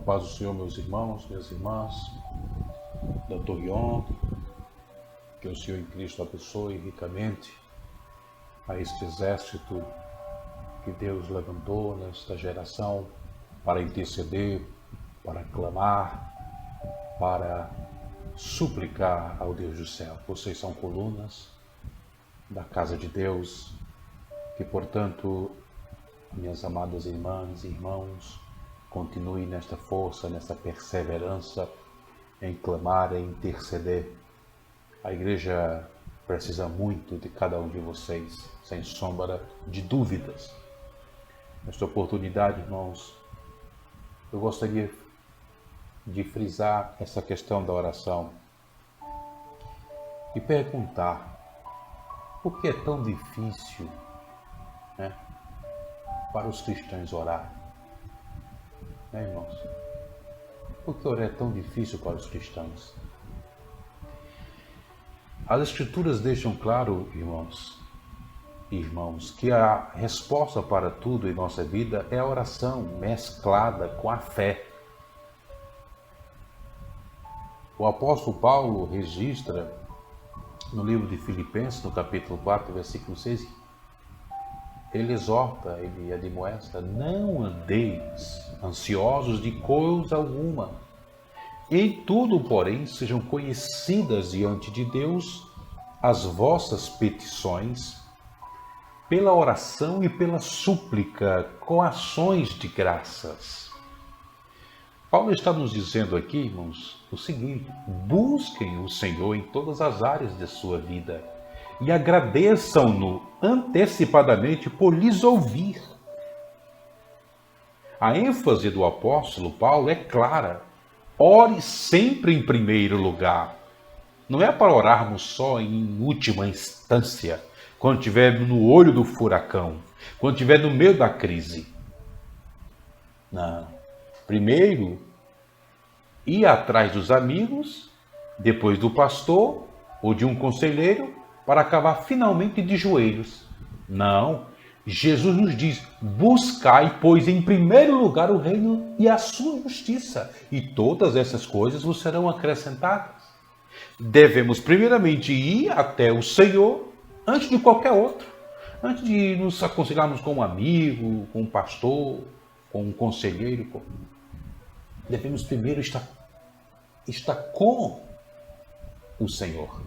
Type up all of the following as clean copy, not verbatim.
paz do Senhor, meus irmãos, minhas irmãs, Dr. Ion, que o Senhor em Cristo abençoe ricamente a este exército que Deus levantou nesta geração para interceder, para clamar, para suplicar ao Deus do céu. Vocês são colunas da casa de Deus, que, portanto, minhas amadas irmãs e irmãos, continue nesta força, nesta perseverança em clamar, em interceder. A igreja precisa muito de cada um de vocês, sem sombra de dúvidas. Nesta oportunidade, irmãos, eu gostaria de frisar essa questão da oração e perguntar por que é tão difícil, para os cristãos orar? Irmãos? Por que orar é tão difícil para os cristãos? As Escrituras deixam claro, irmãos, que a resposta para tudo em nossa vida é a oração mesclada com a fé. O apóstolo Paulo registra no livro de Filipenses, no capítulo 4, versículo 6, ele exorta, ele admoesta: não andeis ansiosos de coisa alguma. Em tudo, porém, sejam conhecidas diante de Deus as vossas petições, pela oração e pela súplica, com ações de graças. Paulo está nos dizendo aqui, irmãos, o seguinte: busquem o Senhor em todas as áreas de sua vida e agradeçam-no antecipadamente por lhes ouvir. A ênfase do apóstolo Paulo é clara: ore sempre em primeiro lugar. Não é para orarmos só em última instância, quando estiver no olho do furacão, quando estiver no meio da crise. Não. Primeiro, ir atrás dos amigos, depois do pastor ou de um conselheiro, para acabar finalmente de joelhos. Não. Jesus nos diz: buscai, pois, em primeiro lugar o reino e a sua justiça, e todas essas coisas vos serão acrescentadas. Devemos primeiramente ir até o Senhor antes de qualquer outro. Antes de nos aconselharmos com um amigo, com um pastor, com um conselheiro, devemos primeiro estar com o Senhor.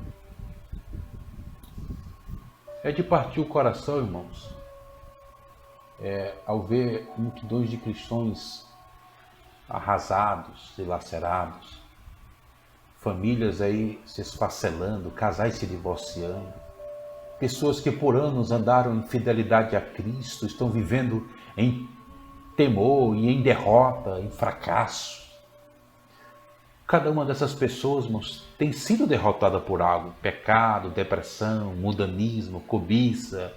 É de partir o coração, irmãos, ao ver multidões de cristãos arrasados, dilacerados, famílias aí se esfacelando, casais se divorciando, pessoas que por anos andaram em fidelidade a Cristo, estão vivendo em temor e em derrota, em fracasso. Cada uma dessas pessoas, irmãos, tem sido derrotada por algo: pecado, depressão, mundanismo, cobiça,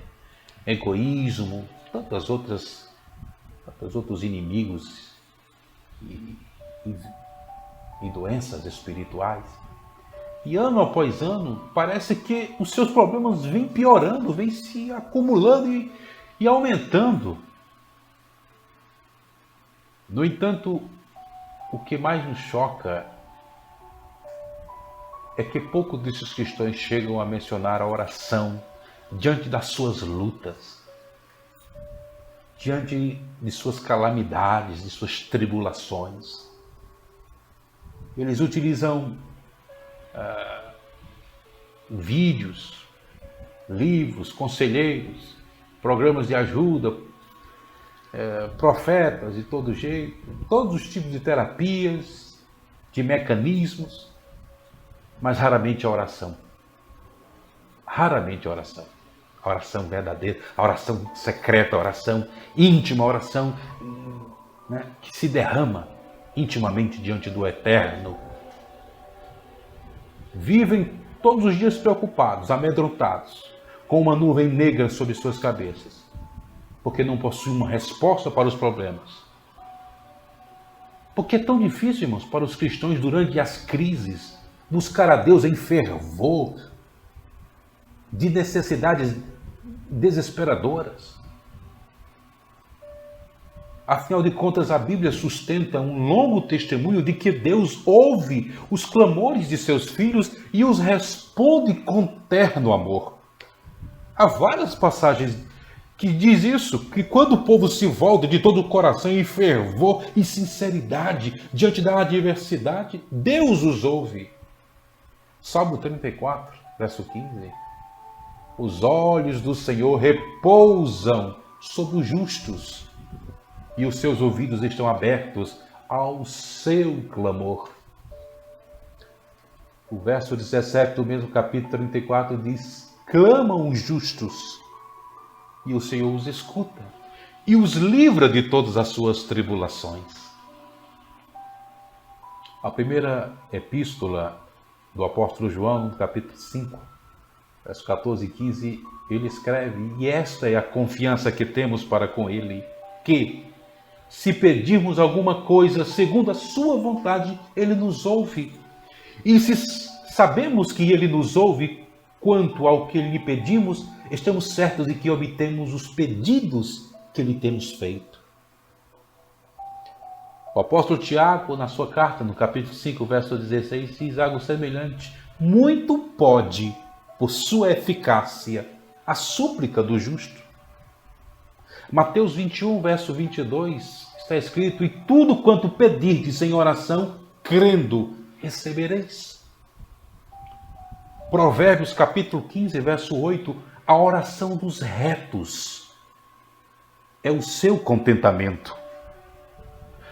egoísmo, tantos outros inimigos e doenças espirituais. E ano após ano, parece que os seus problemas vêm piorando, vêm se acumulando e aumentando. No entanto, o que mais nos choca é que poucos desses cristãos chegam a mencionar a oração diante das suas lutas, diante de suas calamidades, de suas tribulações. Eles utilizam vídeos, livros, conselheiros, programas de ajuda, profetas de todo jeito, todos os tipos de terapias, de mecanismos, mas raramente a oração. Raramente a oração. A oração verdadeira, a oração secreta, a oração íntima, a oração que se derrama intimamente diante do Eterno. Vivem todos os dias preocupados, amedrontados, com uma nuvem negra sobre suas cabeças, porque não possuem uma resposta para os problemas. Porque é tão difícil, irmãos, para os cristãos, durante as crises, buscar a Deus em fervor, de necessidades desesperadoras. Afinal de contas, a Bíblia sustenta um longo testemunho de que Deus ouve os clamores de seus filhos e os responde com terno amor. Há várias passagens que diz isso, que quando o povo se volta de todo o coração em fervor e sinceridade diante da adversidade, Deus os ouve. Salmo 34, verso 15. Os olhos do Senhor repousam sobre os justos e os seus ouvidos estão abertos ao seu clamor. O verso 17 do mesmo capítulo 34 diz: clamam os justos e o Senhor os escuta e os livra de todas as suas tribulações. A primeira epístola do apóstolo João, no capítulo 5, verso 14 e 15, ele escreve: e esta é a confiança que temos para com ele, que, se pedirmos alguma coisa segundo a sua vontade, ele nos ouve. E se sabemos que ele nos ouve quanto ao que lhe pedimos, estamos certos de que obtemos os pedidos que lhe temos feito. O apóstolo Tiago, na sua carta, no capítulo 5, verso 16, diz algo semelhante: muito pode, por sua eficácia, a súplica do justo. Mateus 21, verso 22, está escrito: e tudo quanto pedirdes em oração, crendo, recebereis. Provérbios capítulo 15, verso 8, a oração dos retos é o seu contentamento.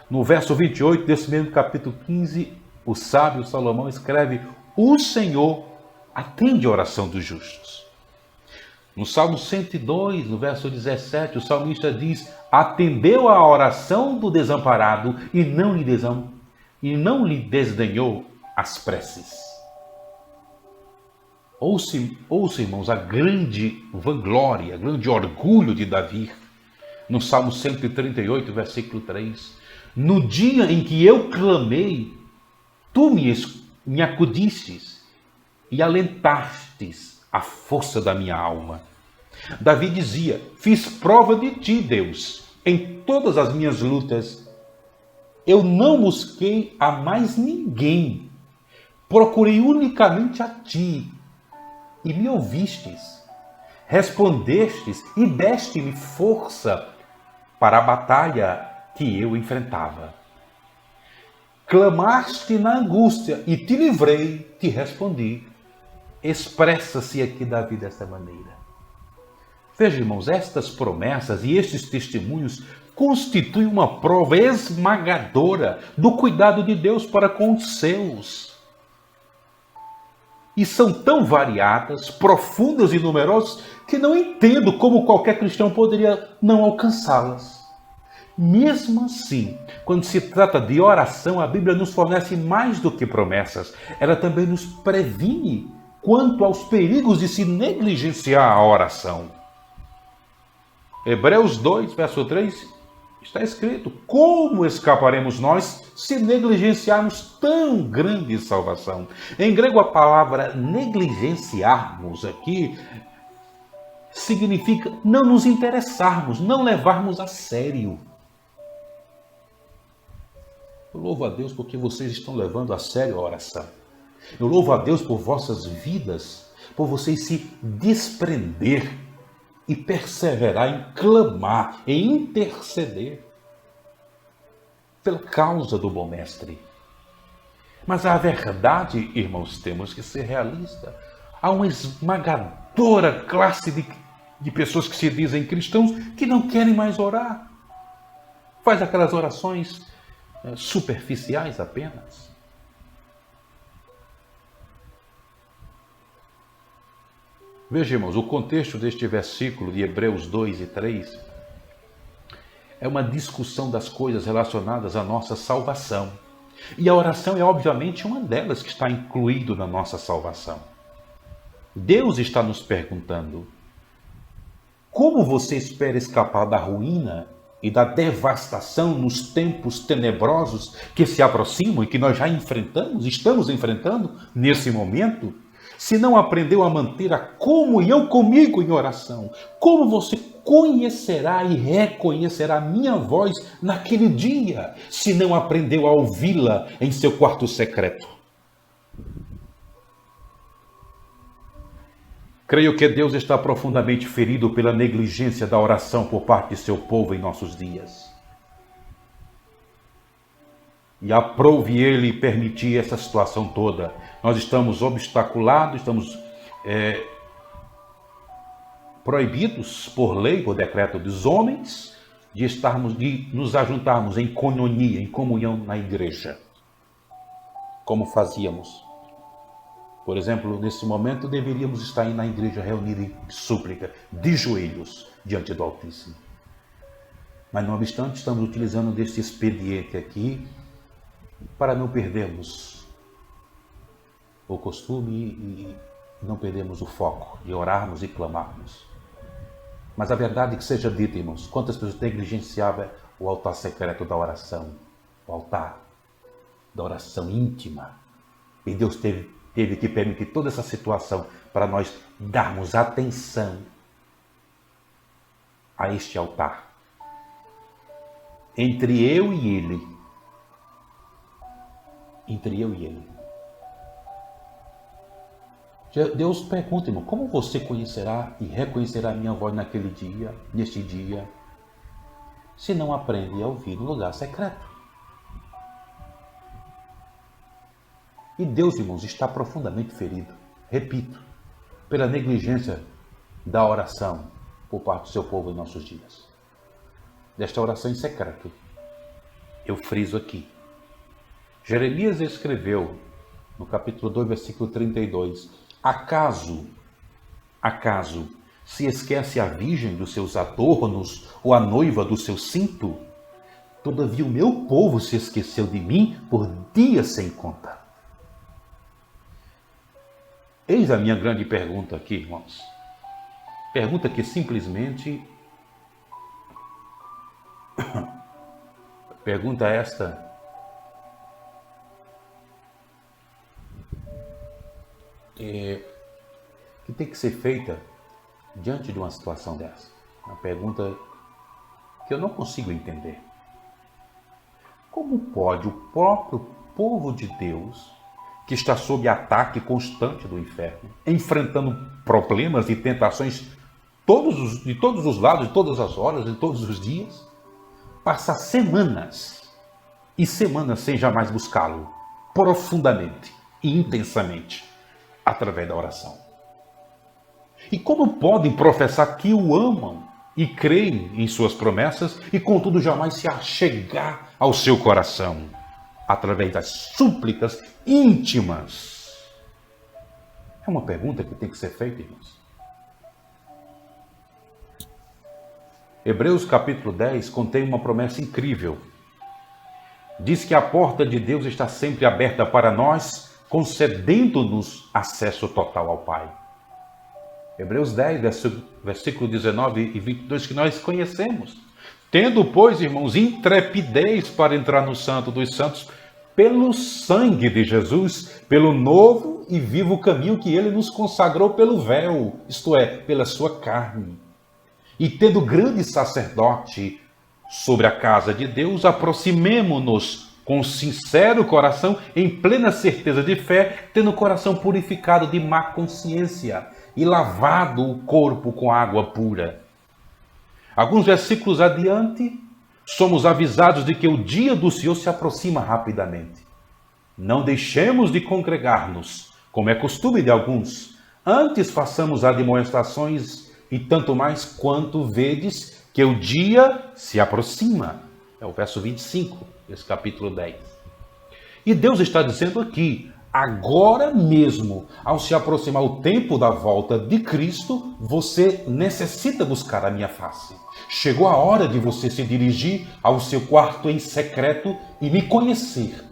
No verso 28 desse mesmo capítulo 15, o sábio Salomão escreve: o Senhor atende a oração dos justos. No Salmo 102, no verso 17, o salmista diz: atendeu à oração do desamparado e não lhe desdenhou as preces. Ouça, irmãos, a grande vanglória, grande orgulho de Davi. No Salmo 138, versículo 3. No dia em que eu clamei, tu me acudistes e alentastes a força da minha alma. Davi dizia: fiz prova de ti, Deus, em todas as minhas lutas. Eu não busquei a mais ninguém, procurei unicamente a ti, e me ouvistes, respondestes e deste-me força para a batalha que eu enfrentava. Clamaste na angústia e te livrei, te respondi. Expressa-se aqui Davi desta maneira. Veja, irmãos, estas promessas e estes testemunhos constituem uma prova esmagadora do cuidado de Deus para com os seus. E são tão variadas, profundas e numerosas que não entendo como qualquer cristão poderia não alcançá-las. Mesmo assim, quando se trata de oração, a Bíblia nos fornece mais do que promessas. Ela também nos previne quanto aos perigos de se negligenciar a oração. Hebreus 2, verso 3, está escrito: como escaparemos nós se negligenciarmos tão grande salvação? Em grego, a palavra negligenciarmos aqui significa não nos interessarmos, não levarmos a sério. Eu louvo a Deus porque vocês estão levando a sério a oração. Eu louvo a Deus por vossas vidas, por vocês se desprender e perseverar em clamar, em interceder pela causa do bom mestre. Mas a verdade, irmãos, temos que ser realistas. Há uma esmagadora classe de pessoas que se dizem cristãos que não querem mais orar. Faz aquelas orações superficiais apenas. Veja, irmãos, o contexto deste versículo de Hebreus 2 e 3 é uma discussão das coisas relacionadas à nossa salvação. E a oração é obviamente uma delas que está incluído na nossa salvação. Deus está nos perguntando: como você espera escapar da ruína e da devastação nos tempos tenebrosos que se aproximam e que nós já enfrentamos, estamos enfrentando nesse momento? Se não aprendeu a manter a comunhão comigo em oração, como você conhecerá e reconhecerá a minha voz naquele dia, se não aprendeu a ouvi-la em seu quarto secreto? Creio que Deus está profundamente ferido pela negligência da oração por parte de seu povo em nossos dias. E aprove Ele permitir essa situação toda. Nós estamos obstaculados, estamos proibidos por lei, por decreto dos homens, de nos ajuntarmos em coinonia, em comunhão na igreja, como fazíamos. Por exemplo, nesse momento deveríamos estar na igreja reunida em súplica, de joelhos, diante do Altíssimo. Mas não obstante, estamos utilizando desse expediente aqui para não perdermos o costume e não perdermos o foco de orarmos e clamarmos. Mas a verdade é que seja dita, irmãos, quantas pessoas negligenciavam o altar secreto da oração, o altar da oração íntima. E Deus teve que permitir toda essa situação para nós darmos atenção a este altar. Entre eu e Ele. Entre eu e Ele. Deus pergunta, irmão, como você conhecerá e reconhecerá a minha voz naquele dia, neste dia, se não aprende a ouvir no lugar secreto? E Deus, irmãos, está profundamente ferido, repito, pela negligência da oração por parte do seu povo em nossos dias. Desta oração em secreto, eu friso aqui. Jeremias escreveu, no capítulo 2, versículo 32, Acaso, se esquece a virgem dos seus adornos ou a noiva do seu cinto? Todavia o meu povo se esqueceu de mim por dias sem conta. Eis a minha grande pergunta aqui, irmãos. Pergunta que simplesmente... Pergunta esta... que tem que ser feita diante de uma situação dessa. Uma pergunta que eu não consigo entender. Como pode o próprio povo de Deus, que está sob ataque constante do inferno, enfrentando problemas e tentações de todos os lados, de todas as horas, de todos os dias, passar semanas e semanas sem jamais buscá-lo profundamente e intensamente através da oração? E como podem professar que o amam e creem em suas promessas e contudo jamais se achegar ao seu coração através das súplicas íntimas? É uma pergunta que tem que ser feita, irmãos. Hebreus capítulo 10 contém uma promessa incrível. Diz que a porta de Deus está sempre aberta para nós, concedendo-nos acesso total ao Pai. Hebreus 10, versículo 19 e 22, que nós conhecemos. Tendo, pois, irmãos, intrepidez para entrar no Santo dos Santos, pelo sangue de Jesus, pelo novo e vivo caminho que Ele nos consagrou pelo véu, isto é, pela sua carne. E tendo grande sacerdote sobre a casa de Deus, aproximemo-nos com sincero coração, em plena certeza de fé, tendo o coração purificado de má consciência e lavado o corpo com água pura. Alguns versículos adiante, somos avisados de que o dia do Senhor se aproxima rapidamente. Não deixemos de congregar-nos, como é costume de alguns. Antes façamos admoestações, e tanto mais quanto vedes que o dia se aproxima. É o verso 25, desse capítulo 10. E Deus está dizendo aqui, agora mesmo, ao se aproximar o tempo da volta de Cristo, você necessita buscar a minha face. Chegou a hora de você se dirigir ao seu quarto em secreto e me conhecer.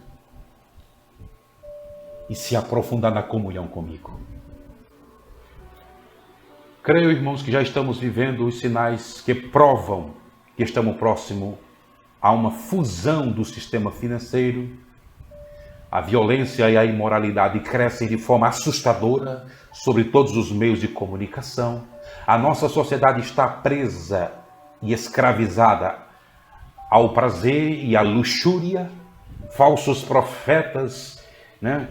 E se aprofundar na comunhão comigo. Creio, irmãos, que já estamos vivendo os sinais que provam que estamos próximos a uma fusão do sistema financeiro, A violência e a imoralidade crescem de forma assustadora sobre todos os meios de comunicação. A nossa sociedade está presa e escravizada ao prazer e à luxúria. Falsos profetas, né,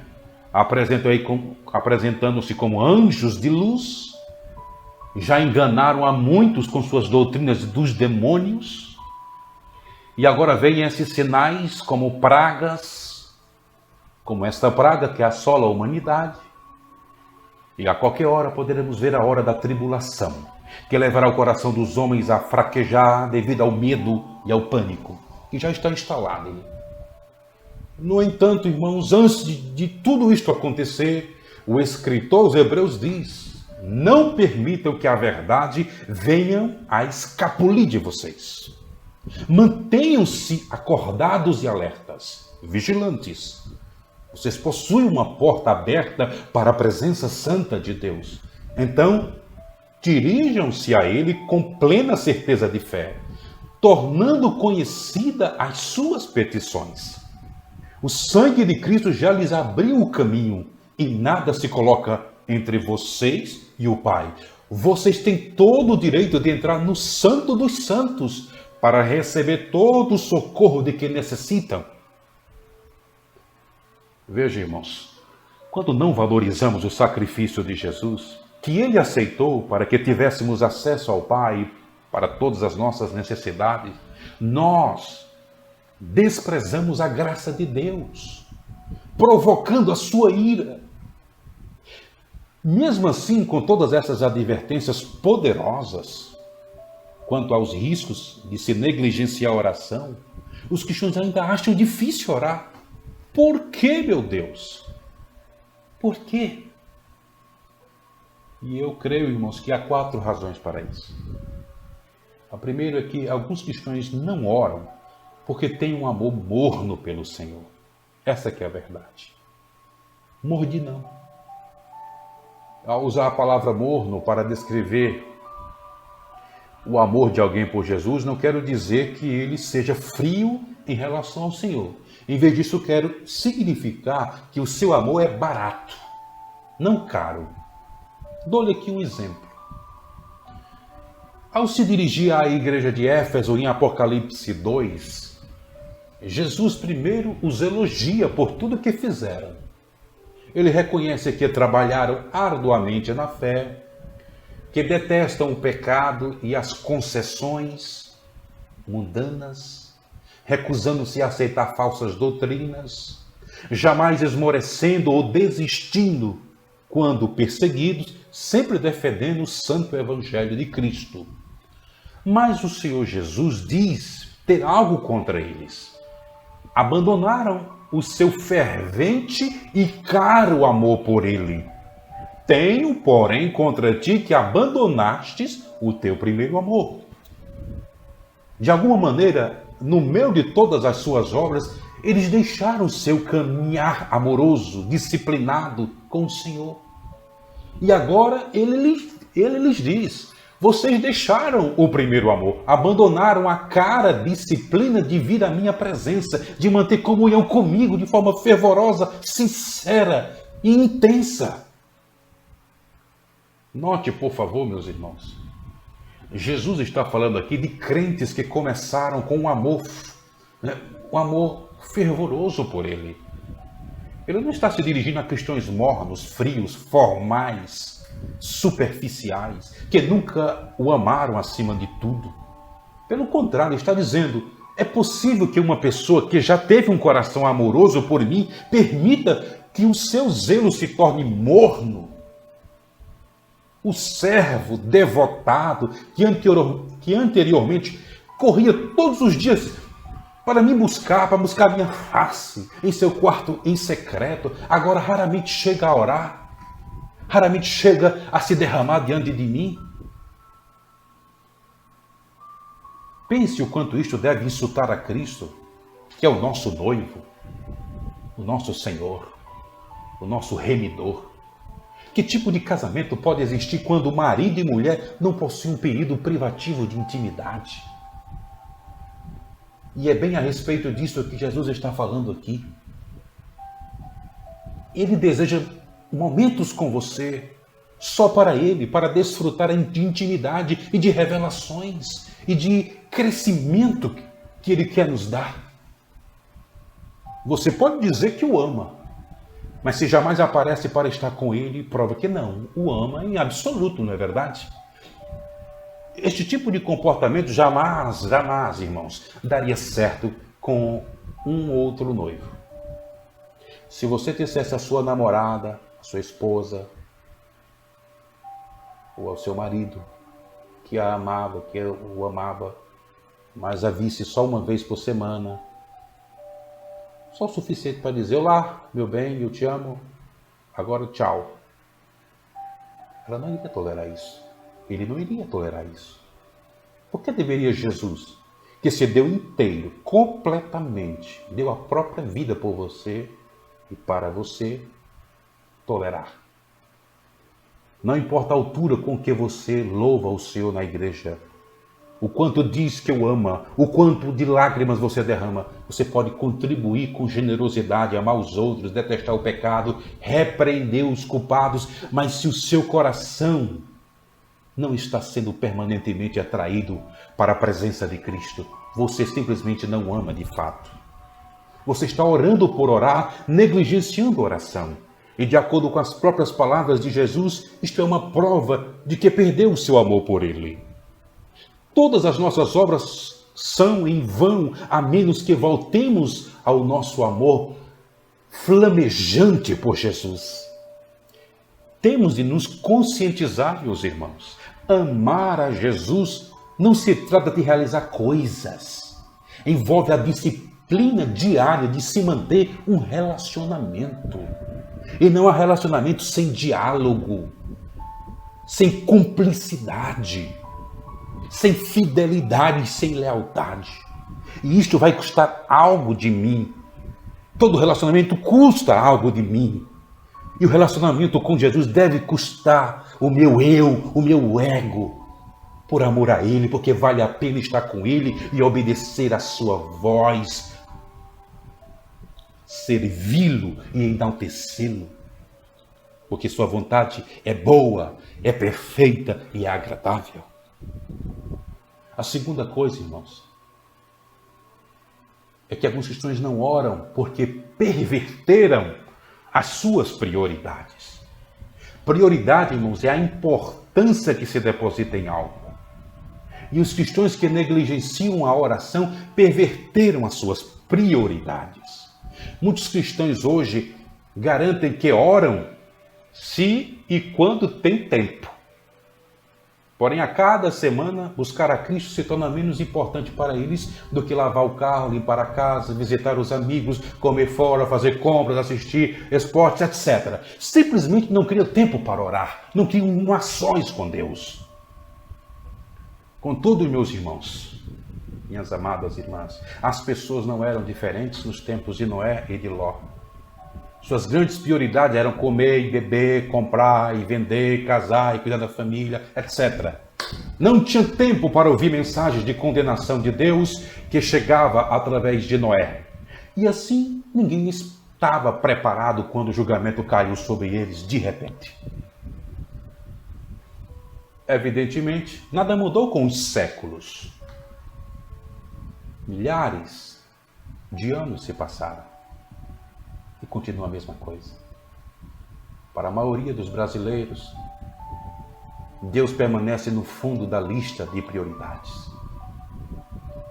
apresentando-se como anjos de luz, já enganaram a muitos com suas doutrinas dos demônios. E agora vêm esses sinais como pragas, como esta praga que assola a humanidade. E a qualquer hora poderemos ver a hora da tribulação, que levará o coração dos homens a fraquejar devido ao medo e ao pânico, que já está instalado. No entanto, irmãos, antes de tudo isto acontecer, o escritor aos Hebreus diz: não permitam que a verdade venha a escapulir de vocês. Mantenham-se acordados e alertas, vigilantes. Vocês possuem uma porta aberta para a presença santa de Deus. Então, dirijam-se a Ele com plena certeza de fé, tornando conhecida as suas petições. O sangue de Cristo já lhes abriu o caminho e nada se coloca entre vocês e o Pai. Vocês têm todo o direito de entrar no Santo dos Santos para receber todo o socorro de que necessitam. Veja, irmãos, quando não valorizamos o sacrifício de Jesus, que Ele aceitou para que tivéssemos acesso ao Pai para todas as nossas necessidades, nós desprezamos a graça de Deus, provocando a sua ira. Mesmo assim, com todas essas advertências poderosas quanto aos riscos de se negligenciar a oração, os cristãos ainda acham difícil orar. Por quê, meu Deus? Por quê? E eu creio, irmãos, que há 4 razões para isso. A primeira é que alguns cristãos não oram porque têm um amor morno pelo Senhor. Essa que é a verdade. Mordi não. Ao usar a palavra morno para descrever o amor de alguém por Jesus, não quero dizer que ele seja frio em relação ao Senhor. Em vez disso, quero significar que o seu amor é barato, não caro. Dou-lhe aqui um exemplo. Ao se dirigir à igreja de Éfeso em Apocalipse 2, Jesus primeiro os elogia por tudo que fizeram. Ele reconhece que trabalharam arduamente na fé, que detestam o pecado e as concessões mundanas, recusando-se a aceitar falsas doutrinas, jamais esmorecendo ou desistindo quando perseguidos, sempre defendendo o santo evangelho de Cristo. Mas o Senhor Jesus diz ter algo contra eles. Abandonaram o seu fervente e caro amor por ele. Tenho, porém, contra ti que abandonastes o teu primeiro amor. De alguma maneira, no meio de todas as suas obras, eles deixaram o seu caminhar amoroso, disciplinado com o Senhor. E agora ele lhes diz: vocês deixaram o primeiro amor, abandonaram a cara disciplina de vir à minha presença, de manter comunhão comigo de forma fervorosa, sincera e intensa. Note, por favor, meus irmãos, Jesus está falando aqui de crentes que começaram com um amor fervoroso por ele. Ele não está se dirigindo a cristãos mornos, frios, formais, superficiais, que nunca o amaram acima de tudo. Pelo contrário, está dizendo: é possível que uma pessoa que já teve um coração amoroso por mim permita que o seu zelo se torne morno? O servo devotado que anteriormente corria todos os dias para me buscar, para buscar minha face em seu quarto em secreto, agora raramente chega a orar, raramente chega a se derramar diante de mim. Pense o quanto isto deve insultar a Cristo, que é o nosso noivo, o nosso Senhor, o nosso remidor. Que tipo de casamento pode existir quando marido e mulher não possuem um período privativo de intimidade? E é bem a respeito disso que Jesus está falando aqui. Ele deseja momentos com você, só para Ele, para desfrutar de intimidade e de revelações e de crescimento que Ele quer nos dar. Você pode dizer que o ama, mas se jamais aparece para estar com Ele, prova que não. O ama em absoluto, não é verdade? Este tipo de comportamento jamais, irmãos, daria certo com um outro noivo. Se você dissesse à sua namorada, à sua esposa, ou ao seu marido, que a amava, que o amava, mas a visse só uma vez por semana, só o suficiente para dizer: olá, meu bem, eu te amo, agora tchau. Ela não iria tolerar isso. Ele não iria tolerar isso. Por que deveria Jesus, que se deu inteiro, completamente, deu a própria vida por você e para você, tolerar? Não importa a altura com que você louva o Senhor na igreja, o quanto diz que o ama, o quanto de lágrimas você derrama, você pode contribuir com generosidade, amar os outros, detestar o pecado, repreender os culpados, mas se o seu coração não está sendo permanentemente atraído para a presença de Cristo, você simplesmente não ama de fato. Você está orando por orar, negligenciando a oração. E de acordo com as próprias palavras de Jesus, isto é uma prova de que perdeu o seu amor por Ele. Todas as nossas obras são em vão, a menos que voltemos ao nosso amor flamejante por Jesus. Temos de nos conscientizar, meus irmãos. Amar a Jesus não se trata de realizar coisas. Envolve a disciplina diária de se manter um relacionamento. E não há relacionamento sem diálogo, sem cumplicidade, sem fidelidade, sem lealdade. E isto vai custar algo de mim. Todo relacionamento custa algo de mim. E o relacionamento com Jesus deve custar o meu eu, o meu ego, por amor a Ele, porque vale a pena estar com Ele e obedecer a sua voz, servi-lo e enaltecê-lo, porque sua vontade é boa, é perfeita e é agradável. A segunda coisa, irmãos, é que alguns cristãos não oram porque perverteram as suas prioridades. Prioridade, irmãos, é a importância que se deposita em algo. E os cristãos que negligenciam a oração perverteram as suas prioridades. Muitos cristãos hoje garantem que oram se e quando tem tempo. Porém, a cada semana, buscar a Cristo se torna menos importante para eles do que lavar o carro, limpar a casa, visitar os amigos, comer fora, fazer compras, assistir esportes, etc. Simplesmente não criam tempo para orar, não criam ações com Deus. Contudo, meus irmãos, minhas amadas irmãs, as pessoas não eram diferentes nos tempos de Noé e de Ló. Suas grandes prioridades eram comer e beber, comprar e vender, casar e cuidar da família, etc. Não tinha tempo para ouvir mensagens de condenação de Deus que chegava através de Noé. E assim, ninguém estava preparado quando o julgamento caiu sobre eles de repente. Evidentemente, nada mudou com os séculos. Milhares de anos se passaram. E continua a mesma coisa. Para a maioria dos brasileiros, Deus permanece no fundo da lista de prioridades.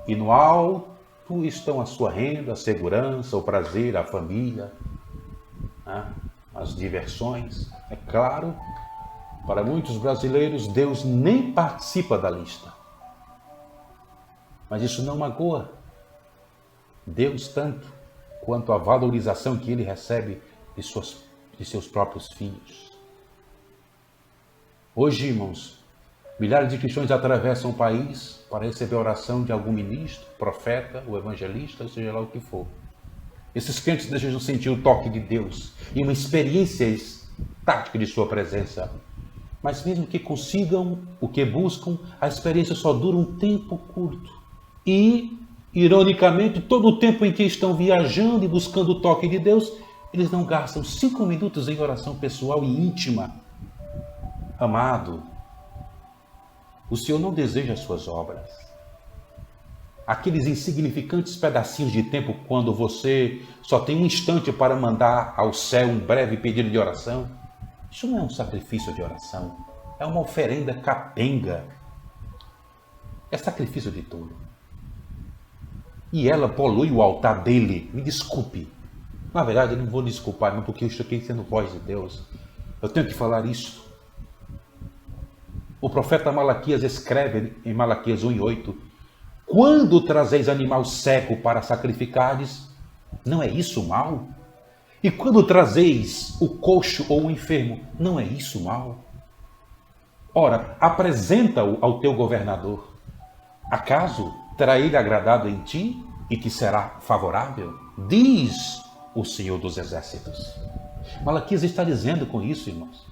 E no alto estão a sua renda, a segurança, o prazer, a família, as diversões. É claro, para muitos brasileiros, Deus nem participa da lista. Mas isso não magoa Deus tanto quanto a valorização que Ele recebe de seus próprios filhos. Hoje, irmãos, milhares de cristãos atravessam o país para receber a oração de algum ministro, profeta, ou evangelista, ou seja lá o que for. Esses crentes desejam sentir o toque de Deus e uma experiência estática de sua presença. Mas mesmo que consigam o que buscam, a experiência só dura um tempo curto. E, ironicamente, todo o tempo em que estão viajando e buscando o toque de Deus, Eles não gastam 5 minutos em oração pessoal e íntima. Amado, o Senhor não deseja as suas obras. Aqueles insignificantes pedacinhos de tempo quando você só tem um instante para mandar ao céu um breve pedido de oração, isso não é um sacrifício de oração, é uma oferenda capenga. É sacrifício de tolo. E ela polui o altar dele. Me desculpe. Na verdade, eu não vou desculpar, não, porque eu estou aqui sendo voz de Deus. Eu tenho que falar isso. O profeta Malaquias escreve em Malaquias 1:8: quando trazeis animal seco para sacrificardes, não é isso mal? E quando trazeis o coxo ou o enfermo, não é isso mal? Ora, apresenta-o ao teu governador. Acaso terá ele agradado em ti e te será favorável? Diz o Senhor dos Exércitos. Malaquias está dizendo com isso, irmãos.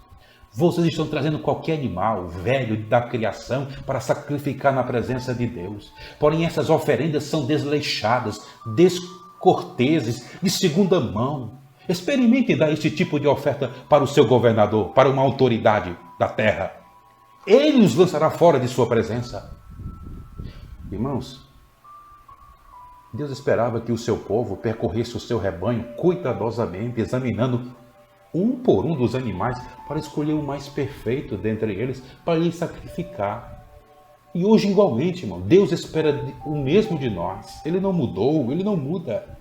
Vocês estão trazendo qualquer animal velho da criação para sacrificar na presença de Deus. Porém, essas oferendas são desleixadas, descorteses, de segunda mão. Experimente dar esse tipo de oferta para o seu governador, para uma autoridade da terra. Ele os lançará fora de sua presença. Irmãos, Deus esperava que o seu povo percorresse o seu rebanho cuidadosamente, examinando um por um dos animais para escolher o mais perfeito dentre eles para lhe sacrificar. E hoje igualmente, irmão, Deus espera o mesmo de nós. Ele não mudou, Ele não muda.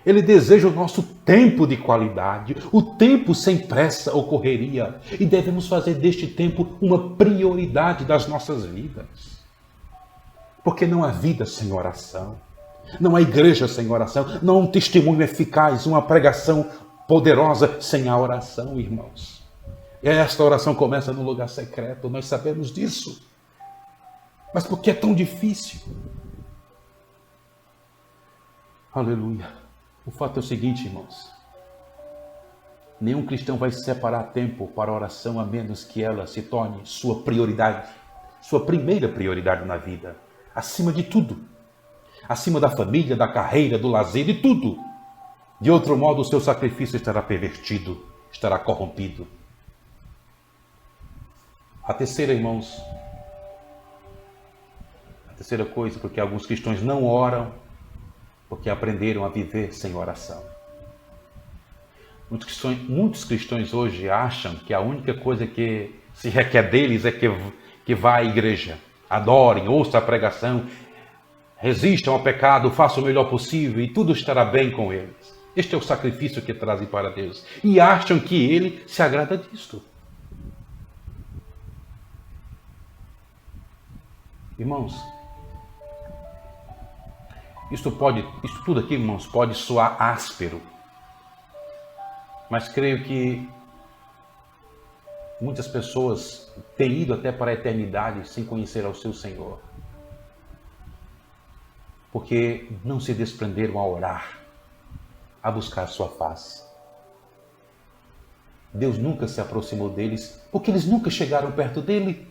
Ele deseja o nosso tempo de qualidade, o tempo sem pressa ou correria. E devemos fazer deste tempo uma prioridade das nossas vidas. Porque não há vida sem oração. Não há igreja sem oração. Não há um testemunho eficaz, uma pregação poderosa sem a oração, irmãos. E esta oração começa no lugar secreto, nós sabemos disso. Mas por que é tão difícil? Aleluia. O fato é o seguinte, irmãos. Nenhum cristão vai separar tempo para a oração a menos que ela se torne sua prioridade, sua primeira prioridade na vida. Acima de tudo. Acima da família, da carreira, do lazer, de tudo. De outro modo, o seu sacrifício estará pervertido, estará corrompido. A terceira, irmãos, a terceira coisa, porque alguns cristãos não oram, porque aprenderam a viver sem oração. Muitos cristãos hoje acham que a única coisa que se requer deles é que vá à igreja, adorem, ouçam a pregação, resistam ao pecado, façam o melhor possível e tudo estará bem com eles. Este é o sacrifício que trazem para Deus. E acham que Ele se agrada disto. Irmãos, isso tudo aqui, irmãos, pode soar áspero. Mas creio que muitas pessoas têm ido até para a eternidade sem conhecer ao seu Senhor. Porque não se desprenderam a orar, a buscar a sua face. Deus nunca se aproximou deles, porque eles nunca chegaram perto dele.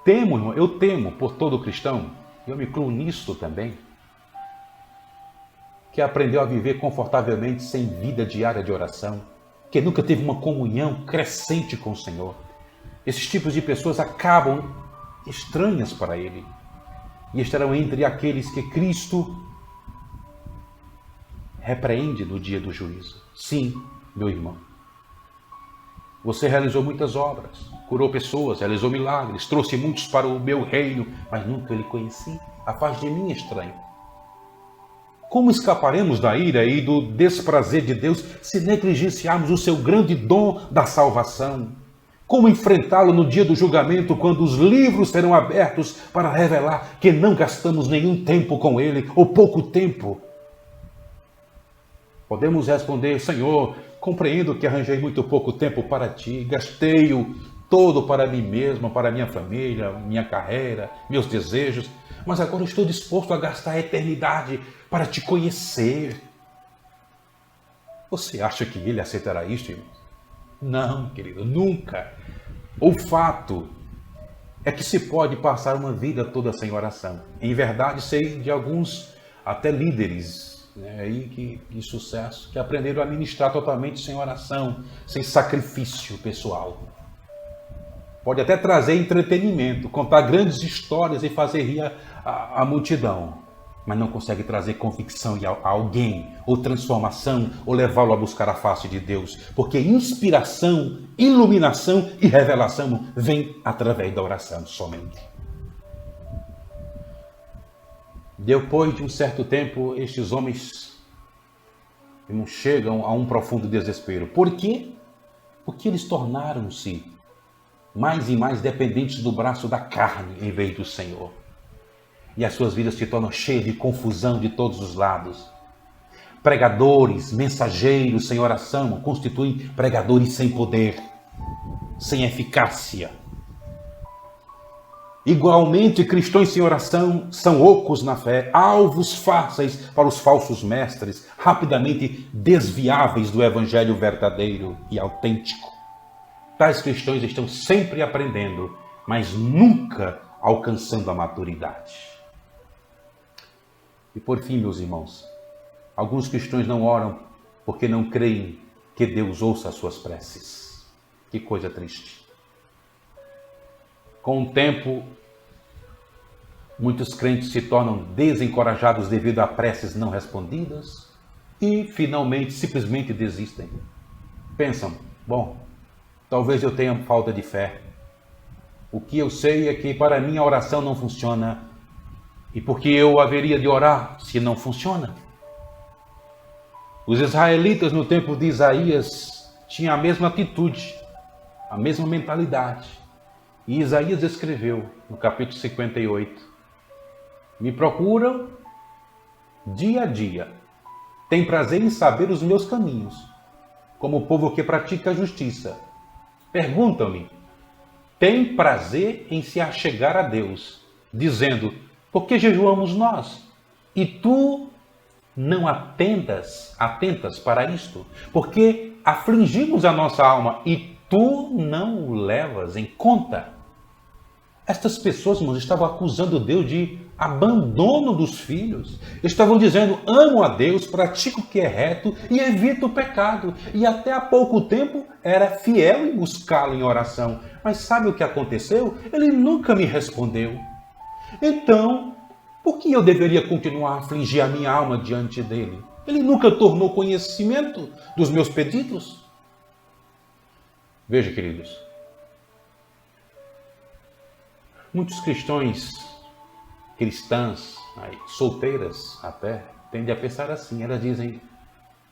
Temo, irmão, eu temo por todo cristão, eu me incluo nisso também, que aprendeu a viver confortavelmente sem vida diária de oração, que nunca teve uma comunhão crescente com o Senhor. Esses tipos de pessoas acabam estranhas para Ele e estarão entre aqueles que Cristo repreende no dia do juízo. Sim, meu irmão. Você realizou muitas obras, curou pessoas, realizou milagres, trouxe muitos para o meu reino, mas nunca lhe conheci. Afasta de mim, estranho. Como escaparemos da ira e do desprazer de Deus se negligenciarmos o seu grande dom da salvação? Como enfrentá-lo no dia do julgamento, quando os livros serão abertos para revelar que não gastamos nenhum tempo com Ele, ou pouco tempo? Podemos responder: Senhor, compreendo que arranjei muito pouco tempo para Ti, gastei-o todo para mim mesmo, para minha família, minha carreira, meus desejos, mas agora estou disposto a gastar a eternidade para Te conhecer. Você acha que Ele aceitará isso, irmão? Não, querido, nunca. O fato é que se pode passar uma vida toda sem oração. Em verdade, sei de alguns, até líderes né, aí de sucesso, que aprenderam a ministrar totalmente sem oração, sem sacrifício pessoal. Pode até trazer entretenimento, contar grandes histórias e fazer rir a multidão, mas não consegue trazer convicção a alguém, ou transformação, ou levá-lo a buscar a face de Deus, porque inspiração, iluminação e revelação vem através da oração somente. Depois de um certo tempo, estes homens chegam a um profundo desespero. Por quê? Porque eles tornaram-se mais e mais dependentes do braço da carne em vez do Senhor. E as suas vidas se tornam cheias de confusão de todos os lados. Pregadores, mensageiros sem oração constituem pregadores sem poder, sem eficácia. Igualmente, cristãos sem oração são ocos na fé, alvos fáceis para os falsos mestres, rapidamente desviáveis do evangelho verdadeiro e autêntico. Tais cristãos estão sempre aprendendo, mas nunca alcançando a maturidade. E por fim, meus irmãos, alguns cristãos não oram porque não creem que Deus ouça as suas preces. Que coisa triste. Com o tempo, muitos crentes se tornam desencorajados devido a preces não respondidas e, finalmente, simplesmente desistem. Pensam, bom, talvez eu tenha falta de fé. O que eu sei é que para mim a oração não funciona. E por que eu haveria de orar se não funciona? Os israelitas no tempo de Isaías tinham a mesma atitude, a mesma mentalidade. E Isaías escreveu no capítulo 58, me procuram dia a dia, têm prazer em saber os meus caminhos, como o povo que pratica a justiça. Perguntam-me, tem prazer em se achegar a Deus, dizendo, por que jejuamos nós? E tu não atentas para isto? Porque afligimos a nossa alma e tu não o levas em conta. Estas pessoas, irmãos, estavam acusando Deus de abandono dos filhos. Estavam dizendo, amo a Deus, pratico o que é reto e evito o pecado. E até há pouco tempo era fiel em buscá-lo em oração. Mas sabe o que aconteceu? Ele nunca me respondeu. Então, por que eu deveria continuar a afligir a minha alma diante dele? Ele nunca tornou conhecimento dos meus pedidos. Veja, queridos, muitos cristãs, solteiras até, tendem a pensar assim. Elas dizem,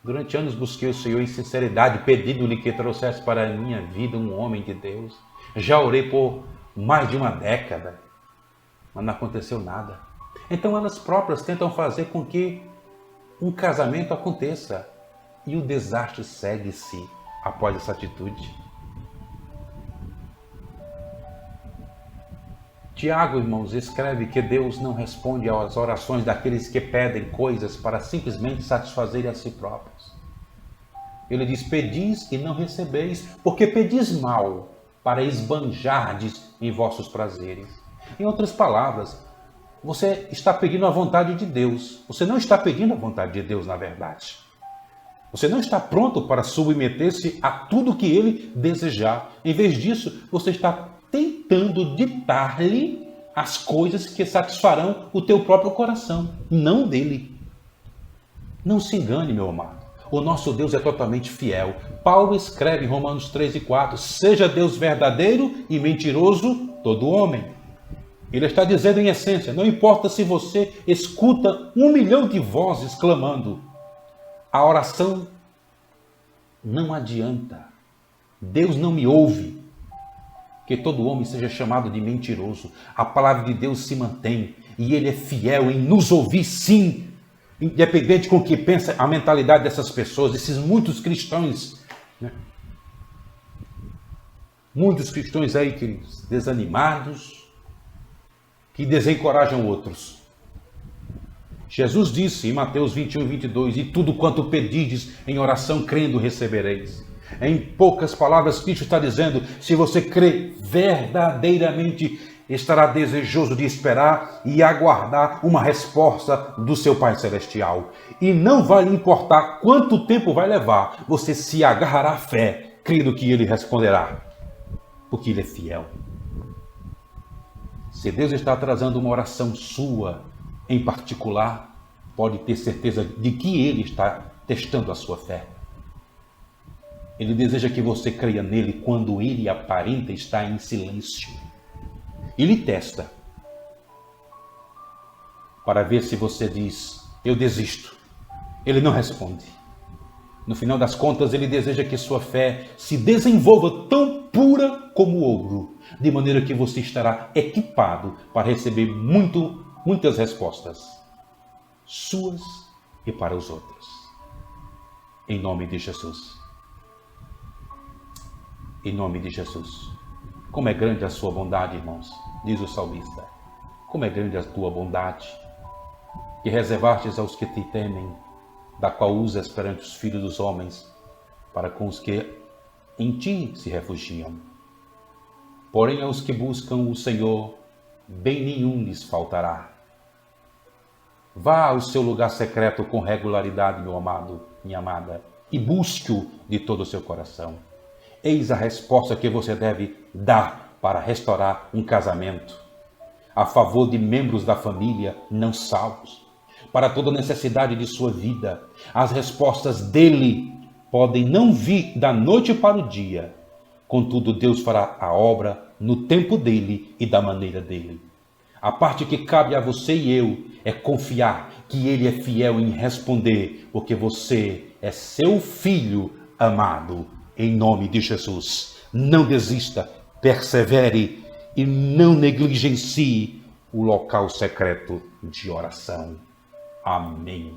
durante anos busquei o Senhor em sinceridade, pedindo-lhe que trouxesse para a minha vida um homem de Deus. Já orei por mais de uma década, mas não aconteceu nada. Então elas próprias tentam fazer com que um casamento aconteça. E o desastre segue-se após essa atitude. Tiago, irmãos, escreve que Deus não responde às orações daqueles que pedem coisas para simplesmente satisfazerem a si próprios. Ele diz, pedis e não recebeis, porque pedis mal, para esbanjardes em vossos prazeres. Em outras palavras, você está pedindo a vontade de Deus. Você não está pedindo a vontade de Deus, na verdade. Você não está pronto para submeter-se a tudo que Ele desejar. Em vez disso, você está tentando ditar-lhe as coisas que satisfarão o teu próprio coração, não dele. Não se engane, meu amado. O nosso Deus é totalmente fiel. Paulo escreve em Romanos 3:4, seja Deus verdadeiro e mentiroso todo homem. Ele está dizendo em essência, não importa se você escuta 1 milhão de vozes clamando, a oração não adianta. Deus não me ouve. Que todo homem seja chamado de mentiroso. A palavra de Deus se mantém e Ele é fiel em nos ouvir, sim. Independente com o que pensa a mentalidade dessas pessoas, esses muitos cristãos, né? Muitos cristãos aí, queridos, desanimados, que desencorajam outros. Jesus disse em Mateus 21:22, e tudo quanto pedides em oração crendo recebereis. Em poucas palavras, Cristo está dizendo, se você crê verdadeiramente estará desejoso de esperar e aguardar uma resposta do seu Pai Celestial. E não vai lhe importar quanto tempo vai levar, você se agarrará à fé, crendo que Ele responderá, porque Ele é fiel. Se Deus está trazendo uma oração sua em particular, pode ter certeza de que Ele está testando a sua fé. Ele deseja que você creia nele quando ele aparenta estar em silêncio. Ele testa para ver se você diz, eu desisto. Ele não responde. No final das contas, ele deseja que sua fé se desenvolva tão pura como o ouro, de maneira que você estará equipado para receber muitas respostas, suas e para os outros. Em nome de Jesus. Em nome de Jesus. Como é grande a sua bondade, irmãos, diz o salmista. Como é grande a tua bondade, que reservastes aos que te temem, da qual usas perante os filhos dos homens, para com os que em ti se refugiam. Porém, aos que buscam o Senhor, bem nenhum lhes faltará. Vá ao seu lugar secreto com regularidade, meu amado, minha amada, e busque-o de todo o seu coração. Eis a resposta que você deve dar para restaurar um casamento, a favor de membros da família não salvos, para toda necessidade de sua vida. As respostas dele podem não vir da noite para o dia, contudo Deus fará a obra no tempo dele e da maneira dele. A parte que cabe a você e eu é confiar que ele é fiel em responder, porque você é seu filho amado. Em nome de Jesus, não desista, persevere e não negligencie o local secreto de oração. Amém.